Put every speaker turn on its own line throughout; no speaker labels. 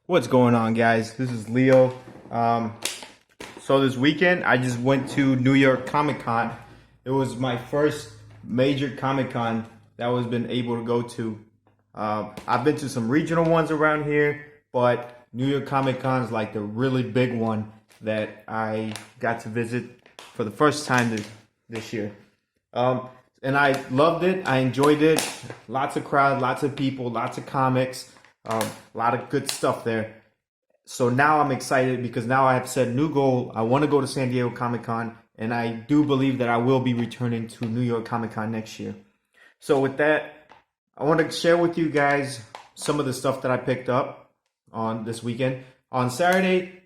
What's going on, guys? This is Leo. So this weekend I just went to New York Comic Con. It was my first major Comic Con that I was been able to go to. I've been to some regional ones around here, but New York Comic Con is like the really big one that I got to visit for the first time this year. And I loved it. I enjoyed it. Lots of crowd, lots of people, lots of comics. A lot of good stuff there. So now I'm excited because now I have set a new goal. I want to go to San Diego Comic Con, and I do believe that I will be returning to New York Comic Con next year. So with that, I want to share with you guys some of the stuff that I picked up on this weekend. On Saturday,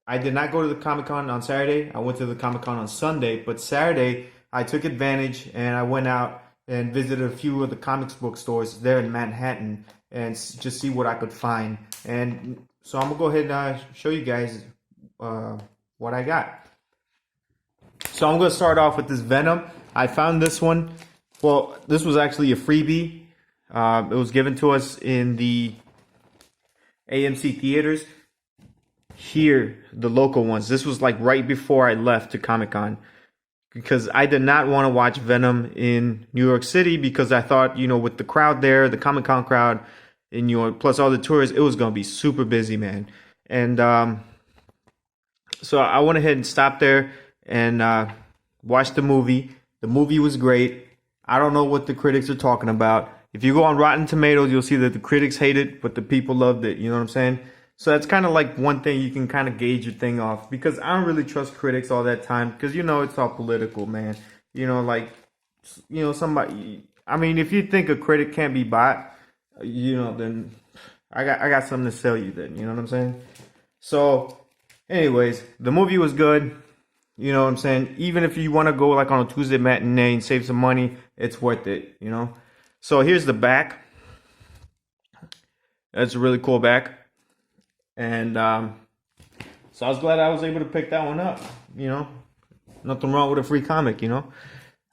I did not go to the Comic Con on Saturday. I went to the Comic Con on Sunday, but Saturday I took advantage and I went out and visited a few of the comics book stores there in Manhattan and just see what I could find. And so I'm gonna go ahead and show you guys what I got. So I'm gonna start off with this Venom. I found this one. Well, this was actually a freebie. It was given to us in the AMC theaters here, the local ones. This was like right before I left to Comic-Con, because I did not want to watch Venom in New York City because I thought, with the crowd there, the Comic-Con crowd, and plus all the tourists, it was going to be super busy, man. And so I went ahead and stopped there and watched the movie. The movie was great. I don't know what the critics are talking about. If you go on Rotten Tomatoes, you'll see that the critics hate it, but the people loved it. You know what I'm saying? So that's kind of like one thing you can kind of gauge your thing off, because I don't really trust critics all that time, because it's all political, man. Somebody, I mean, if you think a critic can't be bought, then I got something to sell you then, you know what I'm saying? So anyways, the movie was good. You know what I'm saying? Even if you want to go like on a Tuesday matinee and save some money, it's worth it, So here's the back. That's a really cool back. And so I was glad I was able to pick that one up. Nothing wrong with a free comic,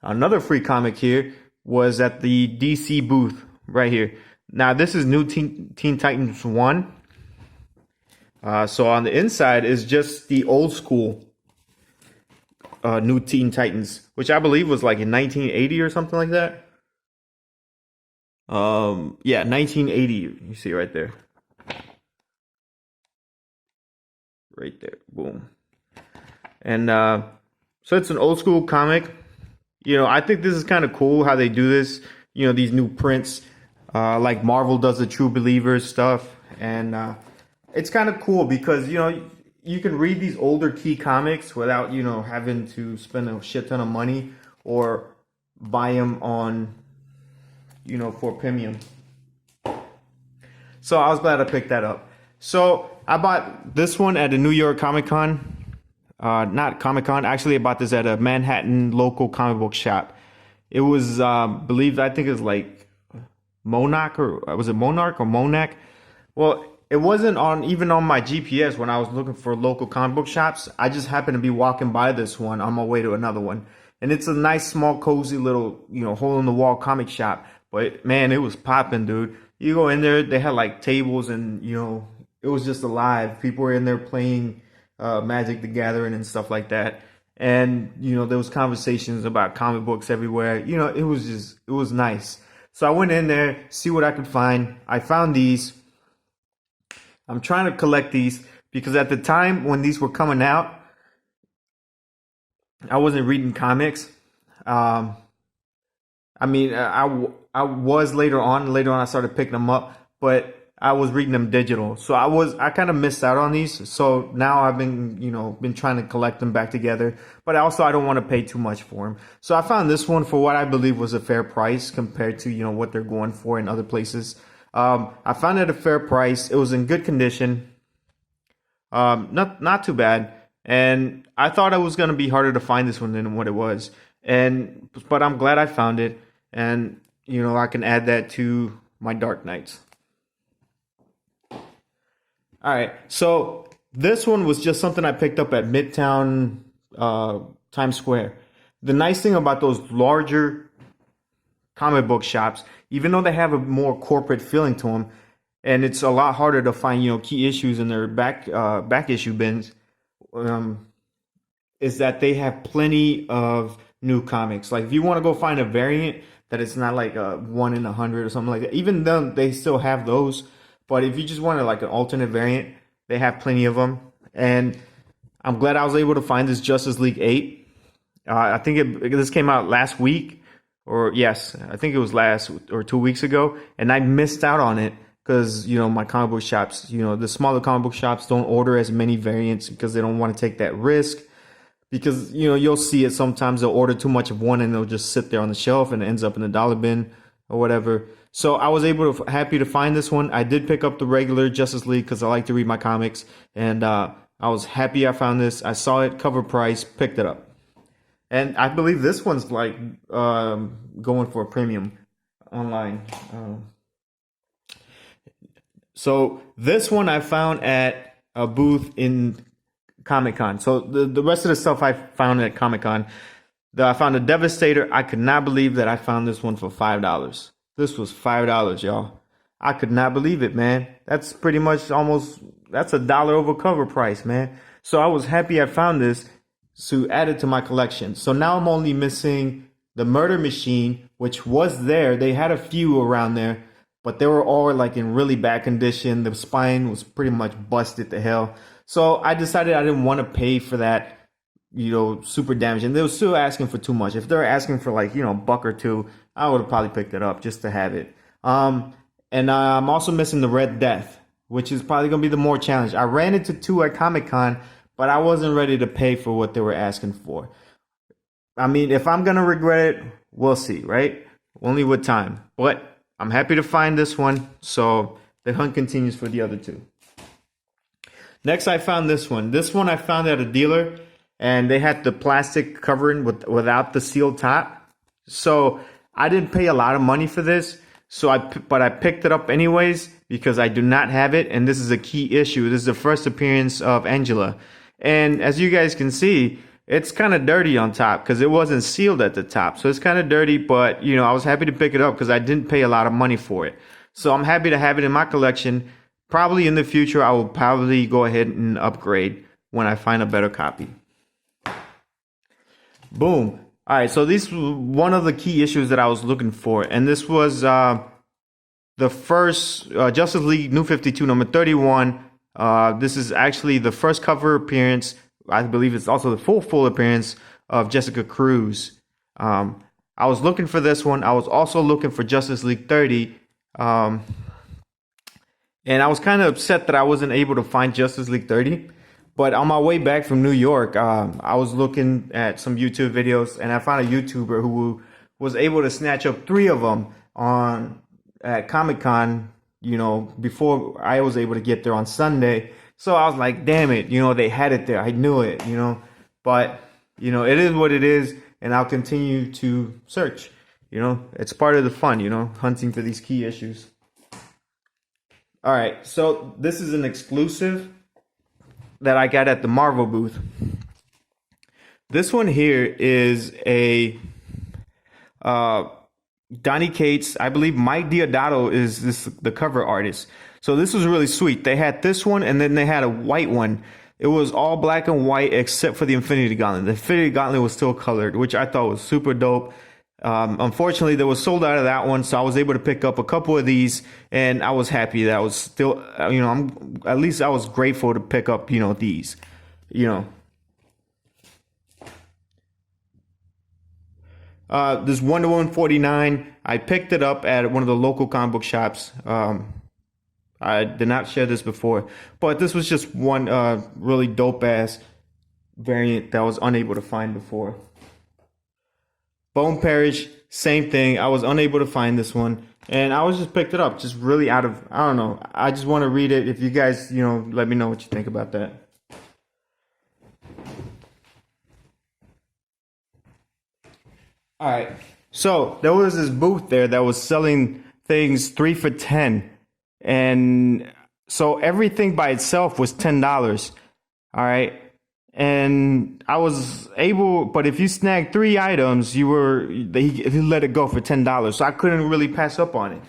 Another free comic here was at the DC booth right here. Now, this is New Teen Titans 1. So on the inside is just the old school New Teen Titans, which I believe was like in 1980 or something like that. Yeah, 1980. You see right there. Right there, boom. And so it's an old school comic. I think this is kind of cool how they do this. These new prints, like Marvel does the True Believers stuff, and it's kind of cool because you can read these older key comics without having to spend a shit ton of money or buy them on for premium. So I was glad I picked that up. So I bought this one at a New York Comic Con. Not Comic Con. Actually, I bought this at a Manhattan local comic book shop. It was, I think it was like Monarch, or was it Monarch or Monac? Well, it wasn't even on my GPS when I was looking for local comic book shops. I just happened to be walking by this one on my way to another one. And it's a nice, small, cozy little, hole in the wall comic shop. But man, it was popping, dude. You go in there, they had like tables and, it was just alive. People were in there playing Magic the Gathering and stuff like that. And, there was conversations about comic books everywhere. It was nice. So I went in there, see what I could find. I found these. I'm trying to collect these because at the time when these were coming out, I wasn't reading comics. I was later on I started picking them up, but I was reading them digital. So I kind of missed out on these. So now I've been trying to collect them back together, but also I don't want to pay too much for them. So I found this one for what I believe was a fair price compared to, what they're going for in other places. I found it at a fair price. It was in good condition. Not too bad. And I thought it was going to be harder to find this one than what it was. But I'm glad I found it. And, I can add that to my Dark Knights. All right, so this one was just something I picked up at Midtown Times Square. The nice thing about those larger comic book shops, even though they have a more corporate feeling to them, and it's a lot harder to find, key issues in their back issue bins. Is that they have plenty of new comics. Like if you want to go find a variant that it's not like a 1 in 100 or something like that, even though they still have those. But if you just want like an alternate variant, they have plenty of them. And I'm glad I was able to find this Justice League 8. I think this came out last week, or yes, I think it was last or 2 weeks ago, and I missed out on it because my comic book shops, the smaller comic book shops don't order as many variants because they don't want to take that risk. Because you'll see it sometimes, they'll order too much of one and they'll just sit there on the shelf and it ends up in the dollar bin or whatever. So I was happy to find this one. I did pick up the regular Justice League because I like to read my comics, and I was happy I found this. I saw it cover price, picked it up. And I believe this one's like going for a premium online. So this one I found at a booth in Comic-Con. So the rest of the stuff I found at Comic-Con. I found a Devastator. I could not believe that I found this one for $5. This was $5, y'all. I could not believe it, man. That's pretty much that's $1 over cover price, man. So I was happy I found this to add it to my collection. So now I'm only missing the Murder Machine, which was there. They had a few around there, but they were all like in really bad condition. The spine was pretty much busted to hell. So I decided I didn't want to pay for that, super damaged. And they were still asking for too much. If they were asking for like, a buck or two, I would have probably picked it up just to have it. And I'm also missing the Red Death, which is probably going to be the more challenge. I ran into 2 at Comic-Con, but I wasn't ready to pay for what they were asking for. I mean, if I'm going to regret it, we'll see, right? Only with time. But I'm happy to find this one. So the hunt continues for the other 2. Next, I found this one. This one I found at a dealer, and they had the plastic covering without the sealed top. So I didn't pay a lot of money for this. But I picked it up anyways because I do not have it, and this is a key issue. This is the first appearance of Angela, and as you guys can see, it's kind of dirty on top because it wasn't sealed at the top. So it's kind of dirty, but I was happy to pick it up because I didn't pay a lot of money for it. So I'm happy to have it in my collection. Probably in the future, I will probably go ahead and upgrade when I find a better copy. Boom. All right, so this was one of the key issues that I was looking for, and this was the first Justice League New 52, number 31. This is actually the first cover appearance. I believe it's also the full appearance of Jessica Cruz. I was looking for this one. I was also looking for Justice League 30. And I was kind of upset that I wasn't able to find Justice League 30. But on my way back from New York, I was looking at some YouTube videos, and I found a YouTuber who was able to snatch up 3 of them at Comic-Con, before I was able to get there on Sunday. So I was like, damn it, they had it there. I knew it, But, it is what it is, and I'll continue to search. It's part of the fun, hunting for these key issues. All right, so this is an exclusive that I got at the Marvel booth. This one here is a Donnie Cates. I believe Mike Deodato is the cover artist. So this was really sweet. They had this one, and then they had a white one. It was all black and white except for the Infinity Gauntlet. The Infinity Gauntlet was still colored, which I thought was super dope. Unfortunately, they were sold out of that one, so I was able to pick up a couple of these, and I was happy that I was still, at least I was grateful to pick up, these, This Wonder Woman 49, I picked it up at one of the local comic book shops. I did not share this before, but this was just one really dope-ass variant that I was unable to find before. Bone Parish, same thing. I was unable to find this one, and I was just picked it up, just really out of, I don't know. I just want to read it. If you guys, let me know what you think about that. All right. So there was this booth there that was selling things 3 for $10, and so everything by itself was $10. All right. And I was able, but if you snagged 3 items, he let it go for $10. So I couldn't really pass up on it.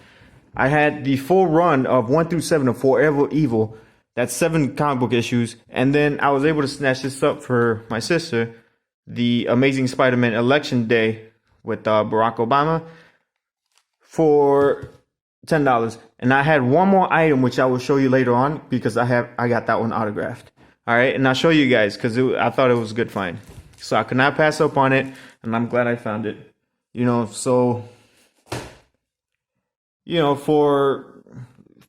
I had the full run of 1 through 7 of Forever Evil. That's 7 comic book issues. And then I was able to snatch this up for my sister, the Amazing Spider-Man Election Day with Barack Obama, for $10. And I had one more item which I will show you later on because I got that one autographed. All right, and I'll show you guys because I thought it was a good find. So I could not pass up on it, and I'm glad I found it. So for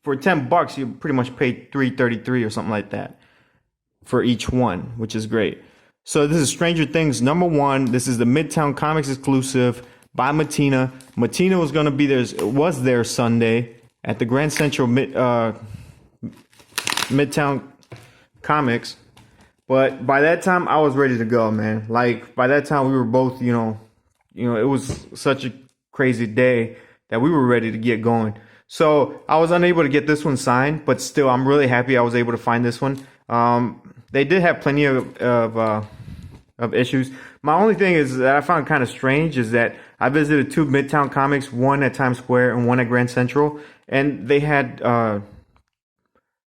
$10 you pretty much pay $3.33 or something like that for each one, which is great. So this is Stranger Things #1. This is the Midtown Comics exclusive by Matina. Matina was there Sunday at the Grand Central Midtown Comics, but by that time I was ready to go, man. Like by that time we were both, it was such a crazy day that we were ready to get going. So I was unable to get this one signed, but still I'm really happy I was able to find this one. They did have plenty of issues. My only thing is that I found kind of strange is that I visited 2 Midtown Comics, one at Times Square and one at Grand Central, and they had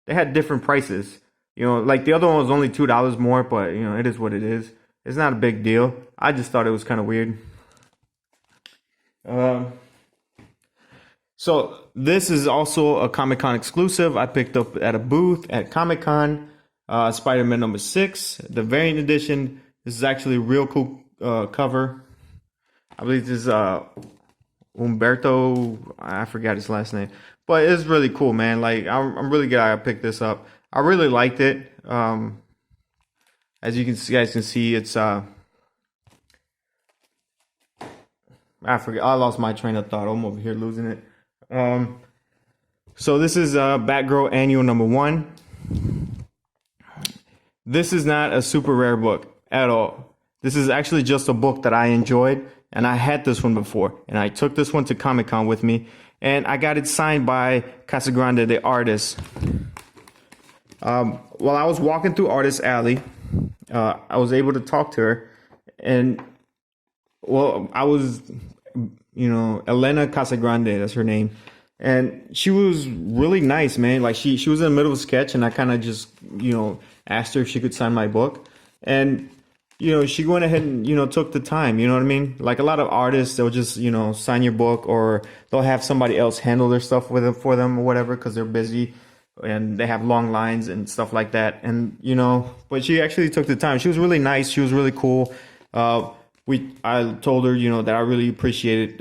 different prices. Like the other one was only $2 more, but it is what it is. It's not a big deal. I just thought it was kind of weird. So this is also a Comic-Con exclusive. I picked up at a booth at Comic-Con. Spider-Man #6, the Variant edition. This is actually a real cool cover. I believe this is Umberto. I forgot his last name, but it's really cool, man. Like I'm really glad I picked this up. I really liked it. As you guys can see, it's I forget. I lost my train of thought. I'm over here losing it. So this is Batgirl Annual #1. This is not a super rare book at all. This is actually just a book that I enjoyed, and I had this one before, and I took this one to Comic-Con with me, and I got it signed by Casagrande, the artist. While I was walking through Artist Alley, I was able to talk to her, and I was, Elena Casagrande, that's her name. And she was really nice, man. Like she was in the middle of a sketch, and I kind of just, asked her if she could sign my book. And, she went ahead and, took the time, you know what I mean? Like a lot of artists, they'll just, sign your book, or they'll have somebody else handle their stuff for them or whatever, because they're busy and they have long lines and stuff like that. And, but she actually took the time. She was really nice. She was really cool. I told her, that I really appreciated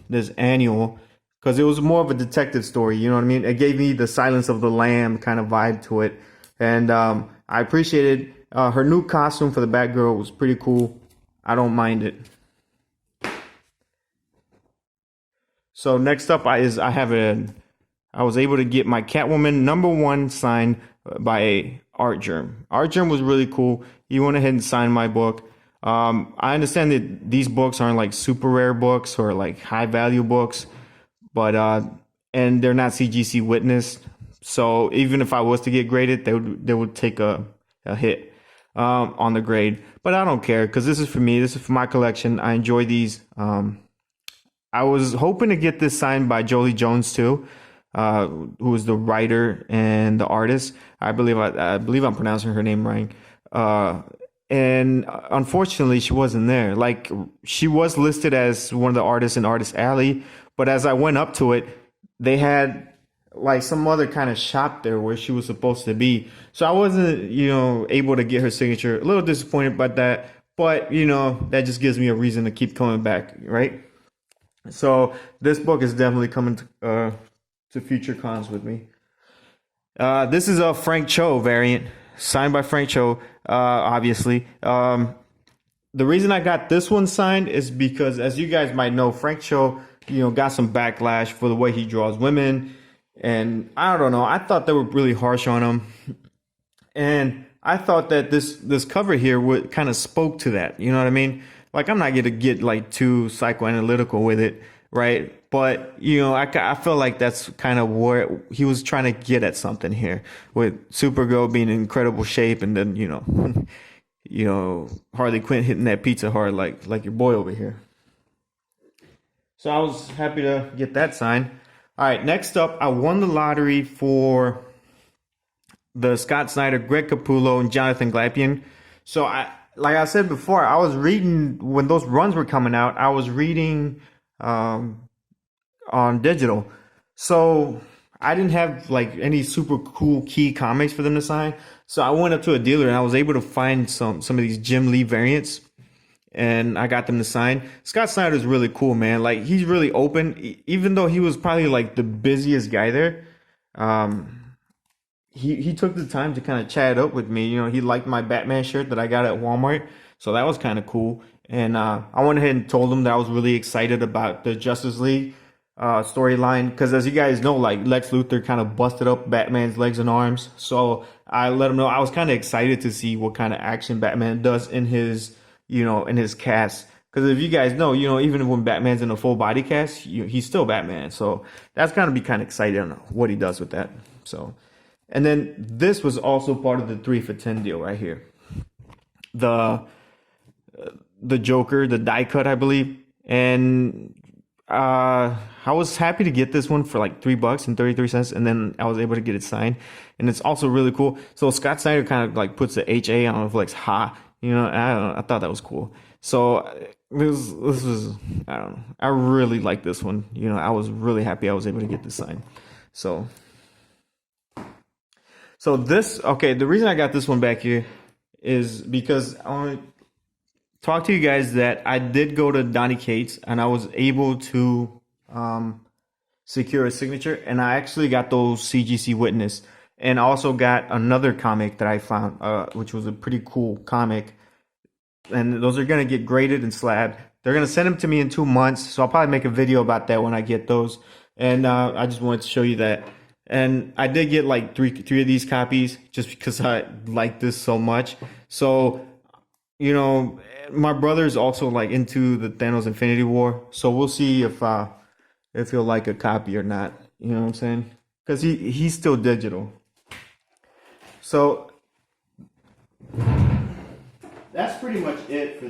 this annual, because it was more of a detective story, you know what I mean? It gave me the Silence of the Lamb kind of vibe to it. And I appreciated her new costume for the Batgirl was pretty cool. I don't mind it. So next up I was able to get my Catwoman #1 signed by Art Germ. Art Germ was really cool. He went ahead and signed my book. I understand that these books aren't like super rare books or like high value books, but and they're not CGC witnessed. So even if I was to get graded, they would take a hit on the grade. But I don't care, because this is for me. This is for my collection. I enjoy these. I was hoping to get this signed by Jolie Jones too, who is the writer and the artist. I believe I'm pronouncing her name right. And unfortunately, she wasn't there. Like, she was listed as one of the artists in Artist Alley, but as I went up to it, they had like some other kind of shop there where she was supposed to be. So I wasn't, able to get her signature. A little disappointed about that, but that just gives me a reason to keep coming back, right? So this book is definitely coming to future cons with me. This is a Frank Cho variant, signed by Frank Cho, obviously. The reason I got this one signed is because, as you guys might know, Frank Cho, got some backlash for the way he draws women. And I don't know, I thought they were really harsh on him. And I thought that this cover here would kind of spoke to that. You know what I mean? Like, I'm not going to get like too psychoanalytical with it, right? But, I feel like that's kind of where he was trying to get at something here, with Supergirl being in incredible shape, and then, Harley Quinn hitting that pizza hard like your boy over here. So I was happy to get that signed. All right, next up, I won the lottery for the Scott Snyder, Greg Capullo, and Jonathan Glapion. So like I said before, I was reading when those runs were coming out. I was reading on digital, so I didn't have like any super cool key comics for them to sign. So I went up to a dealer and I was able to find some of these Jim Lee variants, and I got them to sign. Scott Snyder is really cool, man. Like, he's really open, even though he was probably like the busiest guy there. He took the time to kind of chat up with me. You know, he liked my Batman shirt that I got at Walmart, so that was kind of cool. And I went ahead and told him that I was really excited about the Justice League storyline, because as you guys know, like, Lex Luthor kind of busted up Batman's legs and arms. So I let him know I was kind of excited to see what kind of action Batman does in his, you know, in his cast. Because if you guys know, you know, even when Batman's in a full body cast, he's still Batman. So that's gonna be kind of exciting what he does with that. So, and then this was also part of the 3 for $10 deal right here. The Joker, the die cut, I believe, and I was happy to get this one for like $3.33, and then I was able to get it signed. And it's also really cool. So Scott Snyder kind of like puts the HA on it, like ha. You know, I don't know, I thought that was cool. So this was, I don't know, I really like this one. You know, I was really happy I was able to get this signed. So this, okay, the reason I got this one back here is because I want to talk to you guys that I did go to Donnie Cates and I was able to secure a signature, and I actually got those CGC Witness. And I also got another comic that I found, which was a pretty cool comic. And those are going to get graded and slabbed. They're going to send them to me in 2 months. So I'll probably make a video about that when I get those. And I just wanted to show you that. And I did get like three of these copies just because I like this so much. So, you know, my brother's also like into the Thanos Infinity War. So we'll see if he'll like a copy or not. You know what I'm saying? Because he's still digital. So that's pretty much it for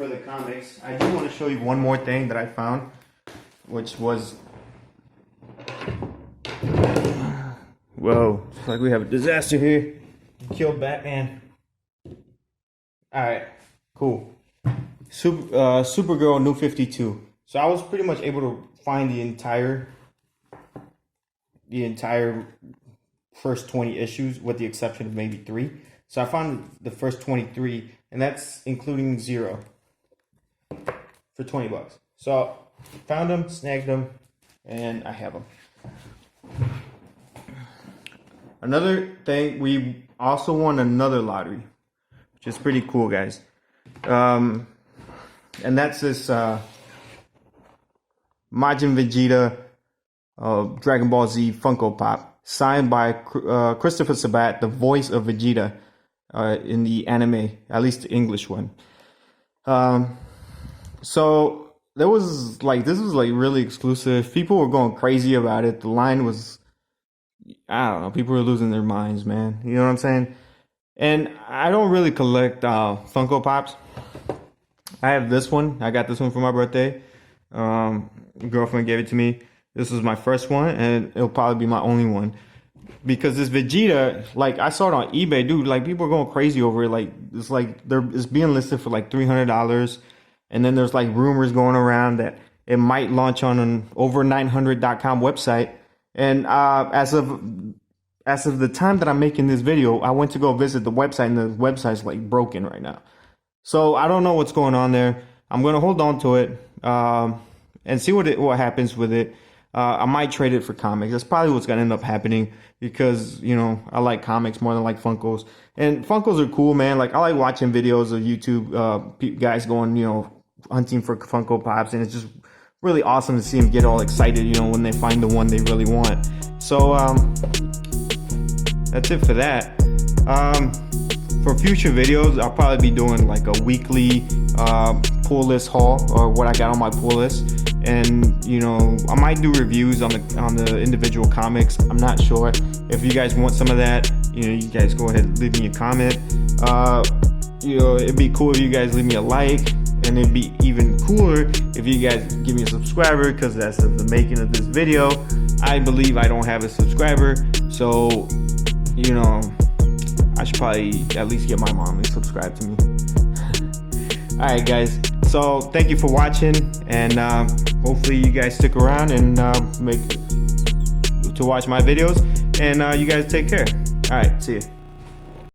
the comics. I do want to show you one more thing that I found, which was, whoa, it's like we have a disaster here. Killed Batman. All right, cool. Supergirl New 52. So I was pretty much able to find the entire first 20 issues, with the exception of maybe 3. So I found the first 23, and that's including 0 for $20. So found them, snagged them, and I have them. Another thing, we also won another lottery, which is pretty cool, guys. And that's this Majin Vegeta Dragon Ball Z Funko Pop, signed by Christopher Sabat, the voice of Vegeta in the anime, at least the English one. So there was like, this was like really exclusive. People were going crazy about it. The line was, I don't know, people were losing their minds, man. You know what I'm saying? And I don't really collect Funko Pops. I have this one. I got this one for my birthday. Girlfriend gave it to me. This was my first one, and it'll probably be my only one. Because this Vegeta, like, I saw it on eBay, dude. Like, people are going crazy over it. Like, it's being listed for like $300, and then there's like rumors going around that it might launch on an over900.com website. And as of the time that I'm making this video, I went to go visit the website, and the website's like broken right now. So I don't know what's going on there. I'm gonna hold on to it and see what happens with it. I might trade it for comics. That's probably what's gonna end up happening, because, you know, I like comics more than like Funkos. And Funkos are cool, man. Like, I like watching videos of YouTube guys going, you know, hunting for Funko Pops, and it's just really awesome to see them get all excited, you know, when they find the one they really want. So that's it for that. For future videos, I'll probably be doing like a weekly pull list haul, or what I got on my pull list. And, you know, I might do reviews on the individual comics. I'm not sure. If you guys want some of that, you know, you guys go ahead and leave me a comment. You know, it'd be cool if you guys leave me a like, and it'd be even cooler if you guys give me a subscriber, because that's the making of this video. I believe I don't have a subscriber, so you know, I should probably at least get my mom to subscribe to me. Alright guys, so thank you for watching, and hopefully you guys stick around and to watch my videos, and you guys take care. Alright, see ya.